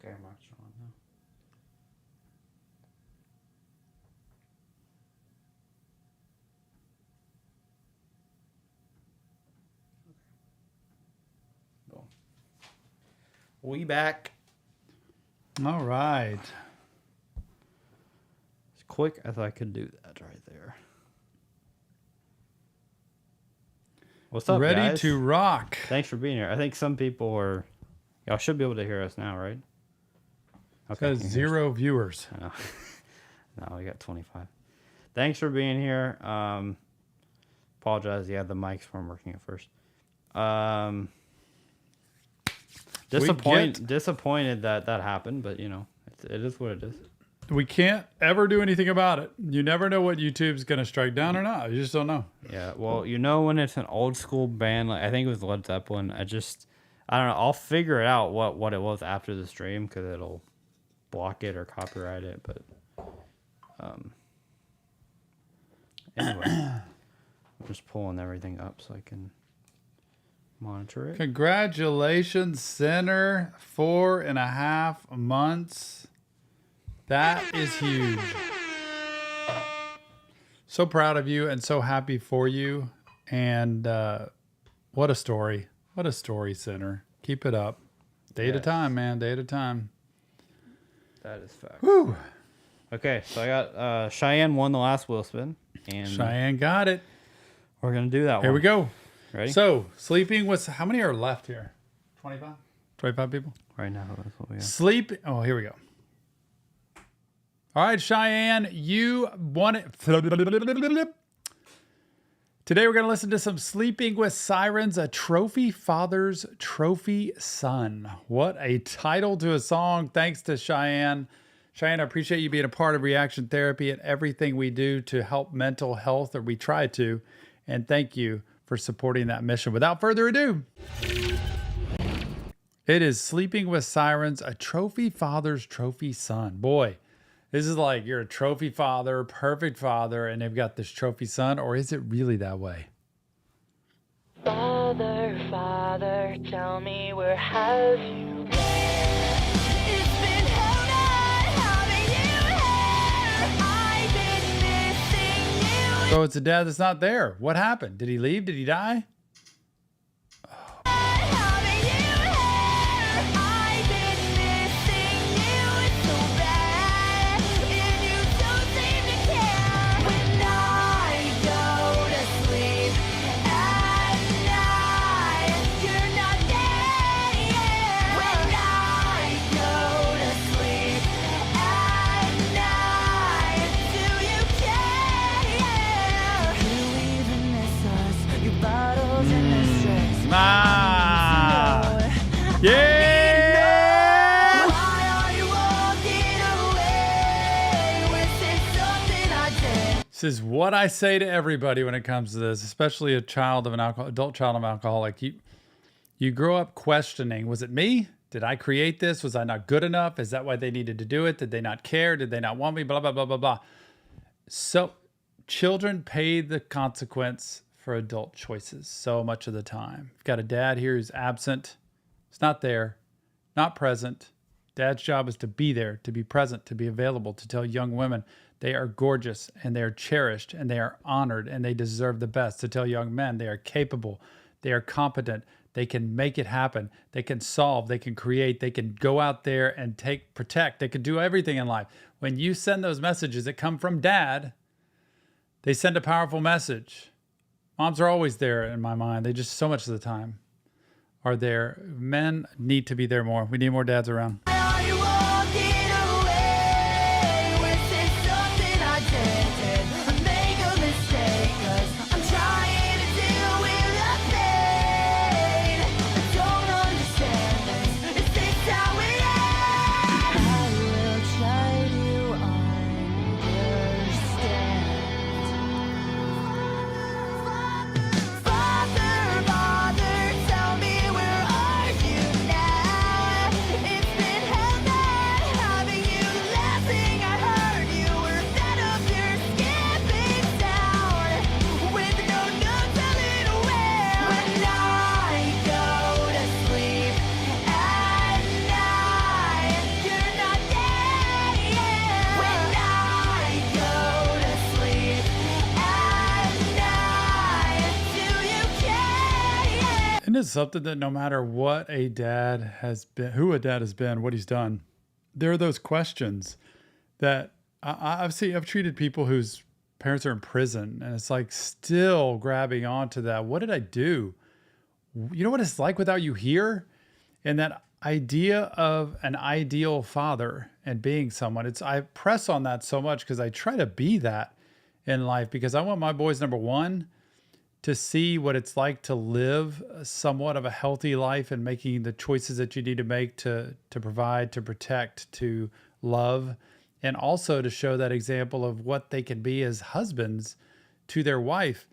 scare marks are on now. Boom. We back. All right. As quick as I could do that right there. What's up, Ready guys? to rock. Thanks for being here. I think some people are... Y'all should be able to hear us now, right? Okay. It says 0 viewers. No, we got 25. Thanks for being here. Apologize. Yeah, the mics weren't working at first. Disappointed that happened, but you know, it is what it is. We can't ever do anything about it. You never know what YouTube's going to strike down or not. You just don't know. Yeah, well, you know when it's an old school band, like I think it was Led Zeppelin, I don't know. I'll figure it out what it was after the stream because it'll block it or copyright it. But anyway, I'm just pulling everything up so I can monitor it. Congratulations, Center. 4.5 months. That is huge. So proud of you and so happy for you. And what a story. What a story, Center. Keep it up. Day at a time, man. Day at a time. That is fact. Woo. Okay, so I got Cheyenne won the last wheel spin. And Cheyenne got it. We're going to do that one. Here we go. Ready? So, sleeping with... How many are left here? 25? 25 people? Right now, that's what we have. Sleep... Oh, here we go. All right, Cheyenne, you won it. Today we're going to listen to some Sleeping with Sirens, a trophy father's trophy son. What a title to a song. Thanks to Cheyenne. Cheyenne, I appreciate you being a part of Reaction Therapy and everything we do to help mental health, or we try to. And thank you for supporting that mission. Without further ado, it is Sleeping with Sirens, a trophy father's trophy son. Boy. This is like you're a trophy father, perfect father, and they've got this trophy son, or is it really that way? Father, Father, tell me where have you been? It's been held on, having you here. I've been missing you. So it's a dad that's not there. What happened? Did he leave? Did he die? Yeah! Why are you walking away? Was it something I did? This is what I say to everybody when it comes to this, especially a child of an adult child of an alcoholic. You grow up questioning, was it me? Did I create this? Was I not good enough? Is that why they needed to do it? Did they not care? Did they not want me? Blah, blah, blah, blah, blah. So children pay the consequence for adult choices so much of the time. You've got a dad here who's absent. He's not there, not present. Dad's job is to be there, to be present, to be available, to tell young women they are gorgeous and they are cherished and they are honored and they deserve the best, to tell young men they are capable, they are competent, they can make it happen, they can solve, they can create, they can go out there and protect, they can do everything in life. When you send those messages that come from dad, they send a powerful message. Moms are always there in my mind. They just so much of the time are there. Men need to be there more. We need more dads around. Why are you walking away? Was it something I did? Did I make a mistake? 'Cause I'm trying to deal with the pain. I don't understand this. Is this how it ends? I will try to understand. Father, Father, tell me where are you now? It's been Isn't it something that no matter what a dad has been, who a dad has been, what he's done, there are those questions that I've treated people whose parents are in prison, and it's like still grabbing onto that. What did I do? You know what it's like without you here? And that idea of an ideal father and being someone, I press on that so much because I try to be that in life, because I want my boys, number one, to see what it's like to live somewhat of a healthy life and making the choices that you need to make to provide, to protect, to love, and also to show that example of what they can be as husbands to their wife.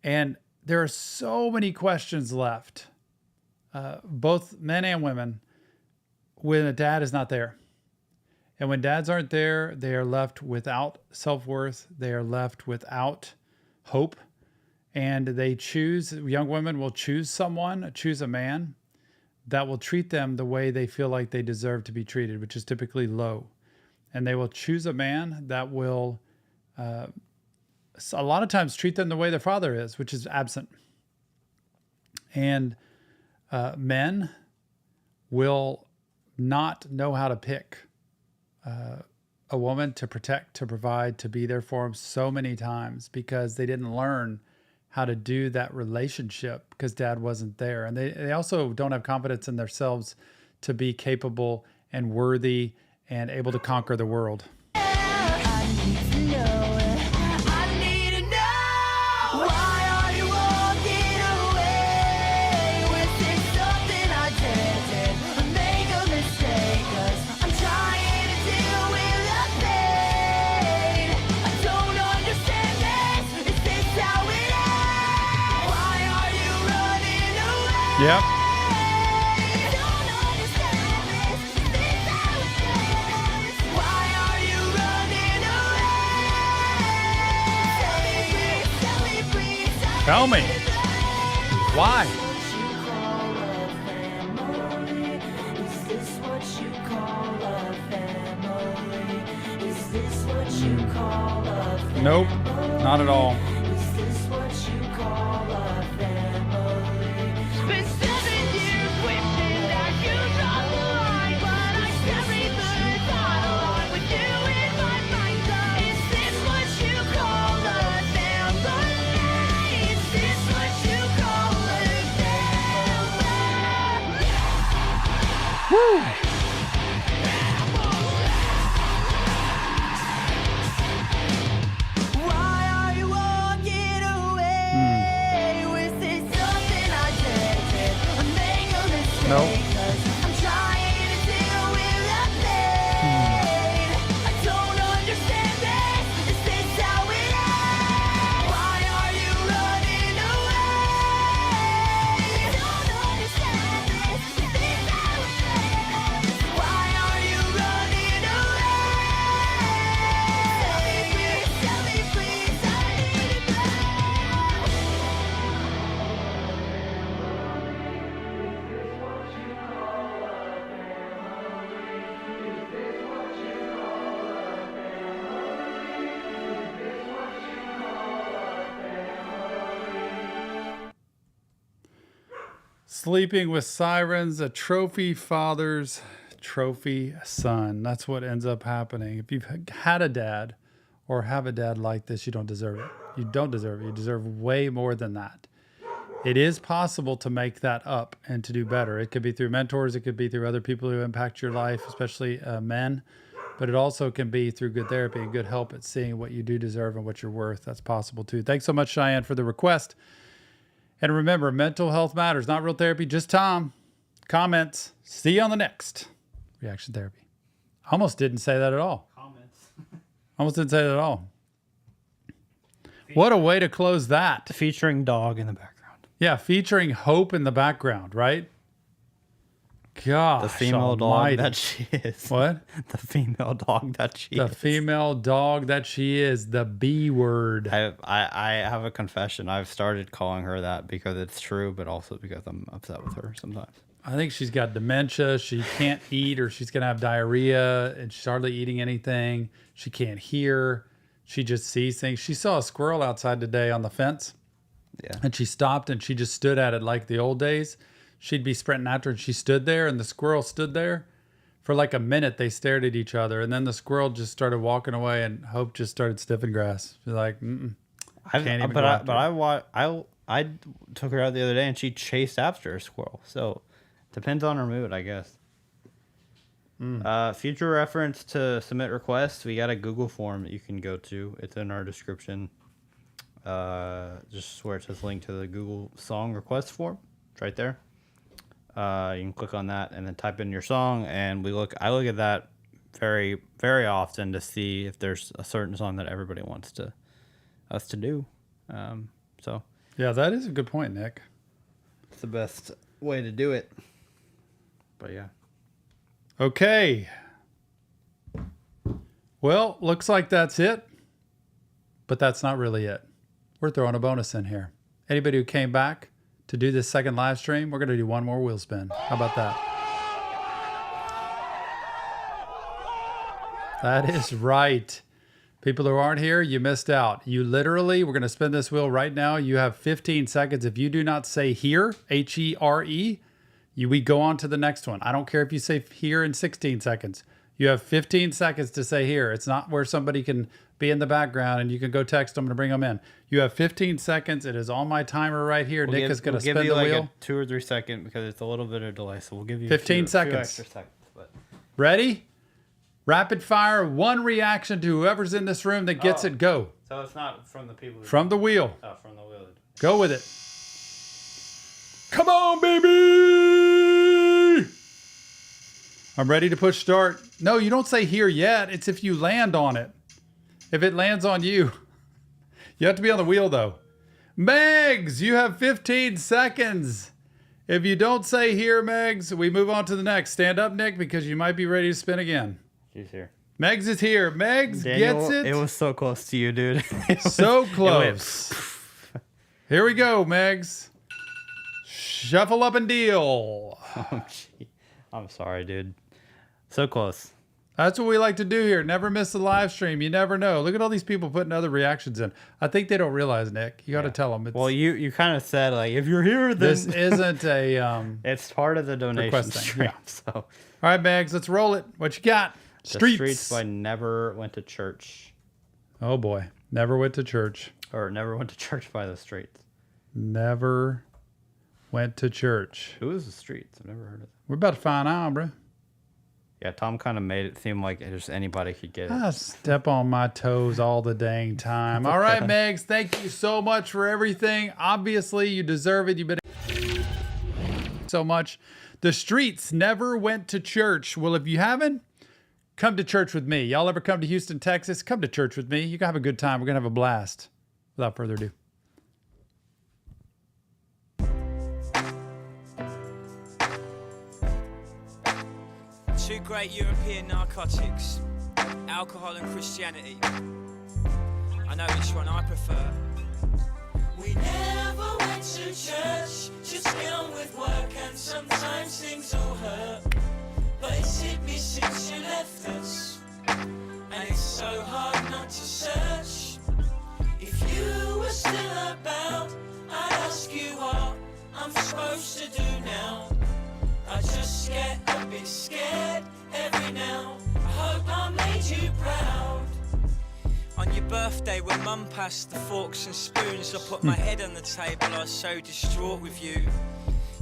And there are so many questions left, both men and women, when a dad is not there. And when dads aren't there, they are left without self-worth. They are left without hope. And young women will choose a man that will treat them the way they feel like they deserve to be treated, which is typically low. And they will choose a man that will, a lot of times, treat them the way their father is, which is absent. And men will not know how to pick a woman to protect, to provide, to be there for them so many times because they didn't learn how to do that relationship because dad wasn't there. And they also don't have confidence in themselves to be capable and worthy and able to conquer the world. I need to know. I need to know. Why are you walking away? Was it something I did? Make a mistake, 'cause I'm trying to deal with the pain. I don't understand this. Is this how it ends? Why are you running away? Yep. I don't understand this. Is this how it ends? Why are you running away? Tell me, please, Tell me. Why? what you call a family? Is this what you call a family? Is this what you call a family? Nope, not at all. Is this what you call a family? Been 7 years wishing that you dropped the line, but I carry the thought along with you in my mind. Is this what you call a family? Is this what you call a family? Why are you walking away? Was this something I did? Make a mistake, Nope. 'cause I'm trying to deal with the pain. I don't understand this. Is this how it ends? Why are you running away? I don't understand this. Is this how it ends? Why are you running away? Tell me please, I need to know. Sleeping with sirens, a trophy father's trophy son. That's what ends up happening. If you've had a dad or have a dad like this, you don't deserve it. You don't deserve it. You deserve way more than that. It is possible to make that up and to do better. It could be through mentors. It could be through other people who impact your life, especially men. But it also can be through good therapy and good help at seeing what you do deserve and what you're worth. That's possible too. Thanks so much, Cheyenne, for the request. And remember, mental health matters, not real therapy, just Tom. Comments. See you on the next Reaction Therapy. Almost didn't say that at all. Comments. Almost didn't say that at all. What a way to close that. Featuring dog in the background. Yeah, featuring Hope in the background, right? Gosh, The female almighty. dog that she is. What? The female dog that she The is. female dog that she is, the B word. I have a confession. I've started calling her that because it's true, but also because I'm upset with her sometimes. I think she's got dementia. She can't eat, or she's going to have diarrhea, and she's hardly eating anything. She can't hear. She just sees things. She saw a squirrel outside today on the fence, Yeah. and she stopped and she just stood at it like the old days, she'd be sprinting after her and she stood there and the squirrel stood there. For like a minute, they stared at each other, and then the squirrel just started walking away, and Hope just started sniffing grass. She's like, "Mm-mm, can't even go after it." I took her out the other day and she chased after a squirrel. So depends on her mood, I guess. Future reference to submit requests, we got a Google form that you can go to. It's in our description. Just where it says link to the Google song request form. It's right there. You can click on that and then type in your song, and I look at that very, very often to see if there's a certain song that everybody wants us to do. So Yeah, that is a good point, Nick. it's the best way to do it. But yeah. Okay. Well, looks like that's it, but that's not really it. We're throwing a bonus in here. Anybody who came back to do this second live stream, we're going to do one more wheel spin. How about that? That is right. People who aren't here, you missed out. You literally, we're going to spin this wheel right now. You have 15 seconds. If you do not say here, Here, we go on to the next one. I don't care if you say here in 16 seconds. You have 15 seconds to say here. It's not where somebody can be in the background and you can go text them to bring them in. You have 15 seconds. It is on my timer right here. Nick is going to spin the wheel. A 2 or 3 second because it's a little bit of delay. So we'll give you 15 a few seconds. extra seconds. But Ready? Rapid fire. One reaction to whoever's in this room that gets it. Go. so it's not from the people. From the wheel. From the wheel. Go with it. Come on, baby. I'm ready to push start. No, you don't say here yet. It's if you land on it. If it lands on you. You have to be on the wheel, though. Megs, you have 15 seconds. If you don't say here, Megs, we move on to the next. Stand up, Nick, because you might be ready to spin again. She's here. Megs is here. Megs Daniel, gets it. It was so close to you, dude. So close. Here we go, Megs. Shuffle up and deal. Oh, gee. I'm sorry, dude. So close. That's what we like to do here. Never miss the live stream. You never know. Look at all these people putting other reactions in. I think they don't realize, Nick. You got to tell them. It's, Well, you kind of said, like, if you're here, then... this isn't a... It's part of the donation request thing, stream, yeah. so... All right, Bags, let's roll it. What you got? The Streets by Never Went to Church. Oh, boy. Never went to church. Or Never Went to Church by the Streets. Never went to church. Who is the Streets? I've never heard of them. We're about to find out, bro. Yeah, Tom kind of made it seem like just anybody could get it. I step on my toes all the dang time. All right, Megs, thank you so much for everything. Obviously, you deserve it. You've been so much. The Streets Never Went to Church. Well, if you haven't, come to church with me. Y'all ever come to Houston, Texas? Come to church with me. You can have a good time. We're going to have a blast. Without further ado. Two great European narcotics, alcohol and Christianity. I know which one I prefer. We never went to church, just get on with work, and sometimes things all hurt. But it's hit me since you left us, and it's so hard not to search. If you were still about, I'd ask you what I'm supposed to do now. I just get a bit scared every now. I hope I made you proud. On your birthday when mum passed the forks and spoons, I put my head on the table, I was so distraught with you.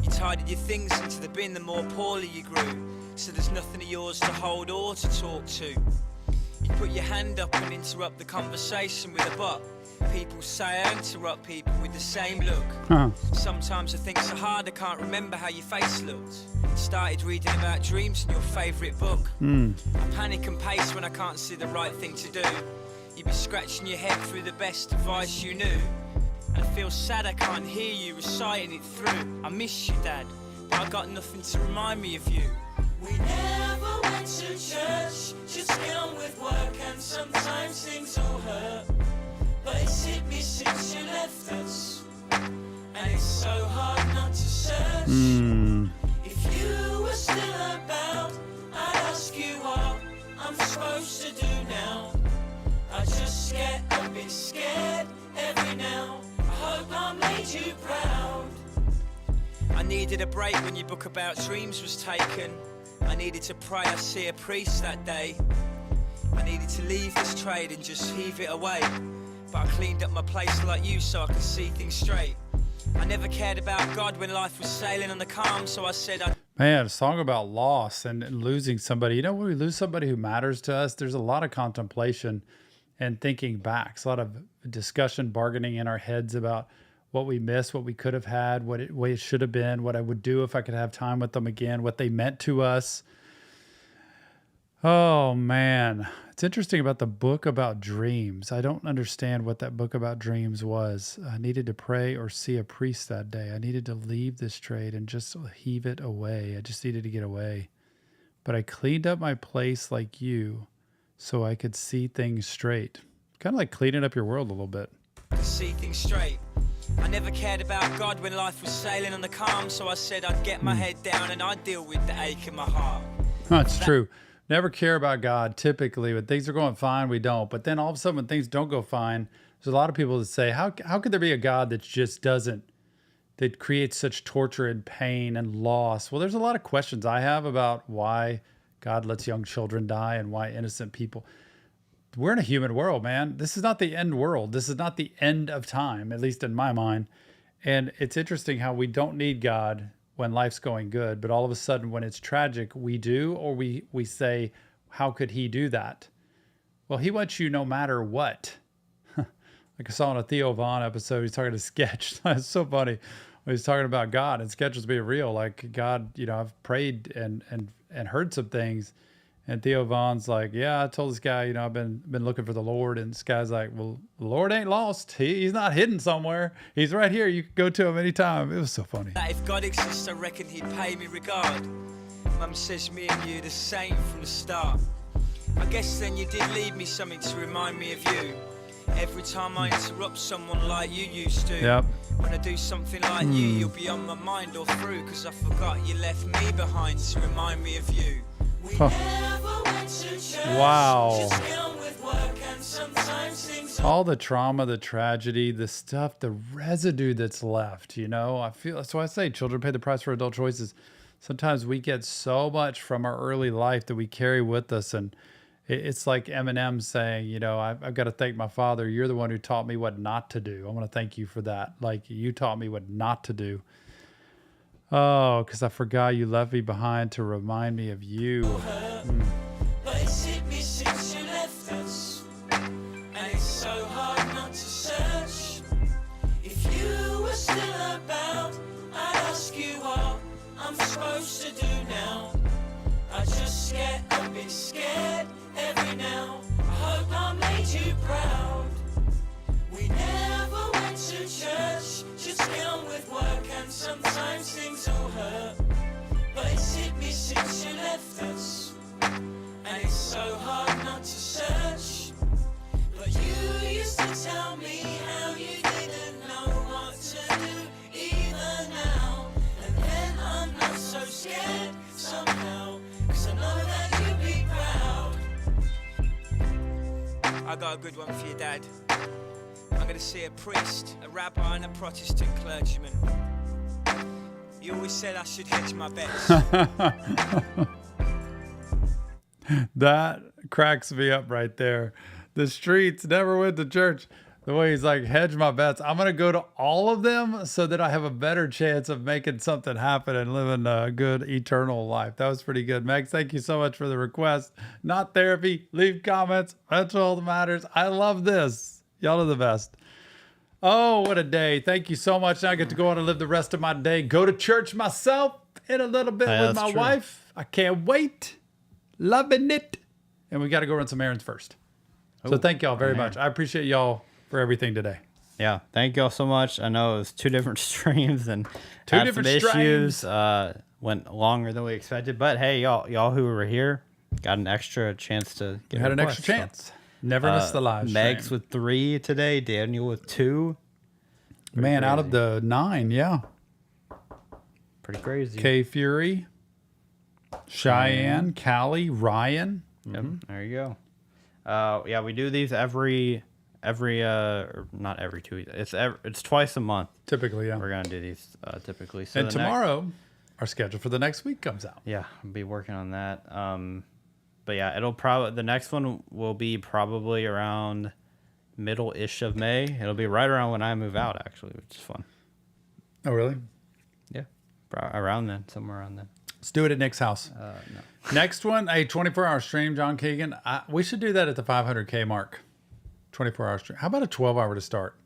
You tidied your things into the bin the more poorly you grew, so there's nothing of yours to hold or to talk to. You put your hand up and interrupt the conversation with a but. People say I interrupt people with the same look. Sometimes I think so hard I can't remember how your face looked. Started reading about dreams in your favourite book. I panic and pace when I can't see the right thing to do. You'd be scratching your head through the best advice you knew. And I feel sad I can't hear you reciting it through. I miss you, Dad, but I got nothing to remind me of you. We never went to church, just get on with work, and sometimes things all hurt. But it's hit me since you left us, and it's so hard not to search. If you were still about, I'd ask you what I'm supposed to do now. I just get a bit scared every now. I hope I made made you proud. I needed a break when your book about dreams was taken. I needed to pray, I see a priest that day. I needed to leave this trade and just heave it away. But I cleaned up my place like you so I could see things straight. I never cared about God when life was sailing on the calm, so I said I'd... Man, a song about loss and losing somebody. You know, when we lose somebody who matters to us, there's a lot of contemplation and thinking back. It's a lot of discussion, bargaining in our heads about what we missed, what we could have had, what it should have been, what I would do if I could have time with them again, what they meant to us. Oh, man. It's interesting about the book about dreams. I don't understand what that book about dreams was. I needed to pray or see a priest that day. I needed to leave this trade and just heave it away. I just needed to get away. But I cleaned up my place like you so I could see things straight. Kind of like cleaning up your world a little bit. to see things straight. I never cared about God when life was sailing on the calm, so I said I'd get my head down and I'd deal with the ache in my heart. That's true. Never care about God typically. When things are going fine, we don't. But then all of a sudden when things don't go fine, there's a lot of people that say, how could there be a God that just doesn't, that creates such torture and pain and loss? Well, there's a lot of questions I have about why God lets young children die and why innocent people. We're in a human world, man. This is not the end world. This is not the end of time, at least in my mind. And it's interesting how we don't need God when life's going good, but all of a sudden when it's tragic, we do, or we say, how could he do that? Well, he wants you no matter what. Like I saw in a Theo Vaughn episode, he's talking to Sketch. It's so funny. He's talking about God and Sketch was being real. Like, God, I've prayed and heard some things. And Theo Vaughn's like, yeah, I told this guy, I've been looking for the Lord. And this guy's like, well, the Lord ain't lost. He's not hidden somewhere. He's right here. You can go to him anytime. It was so funny. That if God exists, I reckon he'd pay me regard. Mum says me and you the same from the start. I guess then you did leave me something to remind me of you. Every time I interrupt someone like you used to. Yep. When I do something like you, you'll be on my mind all through. Cause I forgot you left me behind to remind me of you. We never went to church. Wow. Just get on with work and sometimes things All the trauma, the tragedy, the stuff, the residue that's left, I feel that's why I say children pay the price for adult choices. Sometimes we get so much from our early life that we carry with us. And it's like Eminem saying, I've got to thank my father. You're the one who taught me what not to do. I want to thank you for that. Like you taught me what not to do. Oh, because I forgot you left me behind to remind me of you. But it's hit me since you left us, and it's so hard not to search. If you were still about, I'd ask you what I'm supposed to do now. I just get a bit scared every now. I hope I made you proud. We never went to church, just get on with work and sometimes things will hurt. But it's hit me since you left us, and it's so hard not to search. But you used to tell me how you didn't know what to do either now. And then I'm not so scared somehow, cause I know that you'd be proud. I got a good one for you, Dad. I'm going to see a priest, a rabbi and a Protestant clergyman. You always said I should hedge my bets. That cracks me up right there. The streets never went to church. The way he's like, hedge my bets. I'm going to go to all of them so that I have a better chance of making something happen and living a good eternal life. That was pretty good. Megs, thank you so much for the request. Not therapy. Leave comments. That's all that matters. I love this. Y'all are the best. Oh, what a day. Thank you so much. Now I get to go on and live the rest of my day. Go to church myself in a little bit with my wife. I can't wait. Loving it. And we got to go run some errands first. So thank y'all very much. I appreciate y'all for everything today. Yeah, thank y'all so much. I know it was 2 different streams and Two had different some issues. streams. Went longer than we expected, but hey, y'all who were here got an extra chance to get. We had an requests, extra chance. Never miss the live stream. Megs with 3 today. Daniel with 2. Man, out of the 9, yeah. Pretty crazy. K Fury, Cheyenne, Callie, Ryan. Yep, there you go. Yeah, we do these every or not every 2 weeks. It's twice a month. Typically, yeah. We're gonna do these typically. So And the tomorrow, our schedule for the next week comes out. yeah, I'll be working on that. But yeah, the next one will be probably around middle-ish of May. It'll be right around when I move out, actually, which is fun. Oh, really? Yeah, around then, somewhere around then. Let's do it at Nick's house. No. Next one, a 24-hour stream, John Keegan. We should do that at the 500K mark. 24-hour stream. How about a 12-hour to start?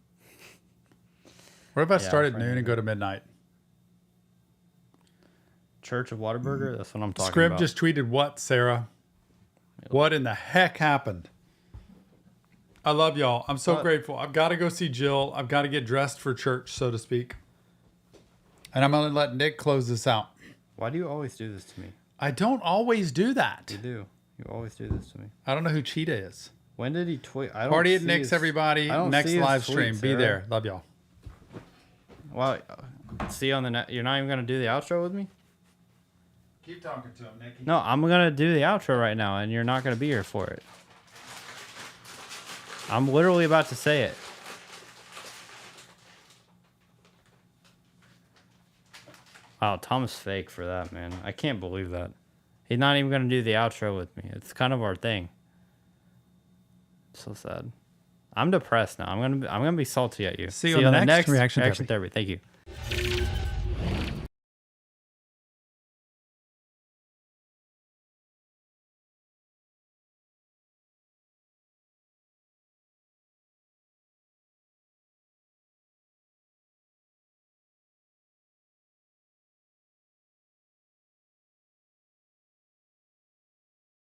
What if I start at noon and go to midnight? Church of Whataburger. That's what I'm talking Scrib about. just tweeted what, Sarah? What in the heck happened? I love y'all. I'm so grateful. I've got to go see Jill. I've got to get dressed for church, so to speak. And I'm going to let Nick close this out. Why do you always do this to me? I don't always do that. You do. You always do this to me. I don't know who Cheetah is. When did he tweet? I don't Party at see Nick's, his- everybody. I don't Next see his live tweets, stream. Be Sarah. there. Love y'all. Well, see you on the You're not even gonna do the outro with me? Keep talking to him, Nick. No, I'm gonna do the outro right now, and you're not gonna be here for it. I'm literally about to say it. Wow, Tom's fake for that, man. I can't believe that. He's not even gonna do the outro with me. It's kind of our thing. So sad. I'm depressed now. I'm gonna be salty at you. See you on the next Reaction Reaction Therapy. Thank you.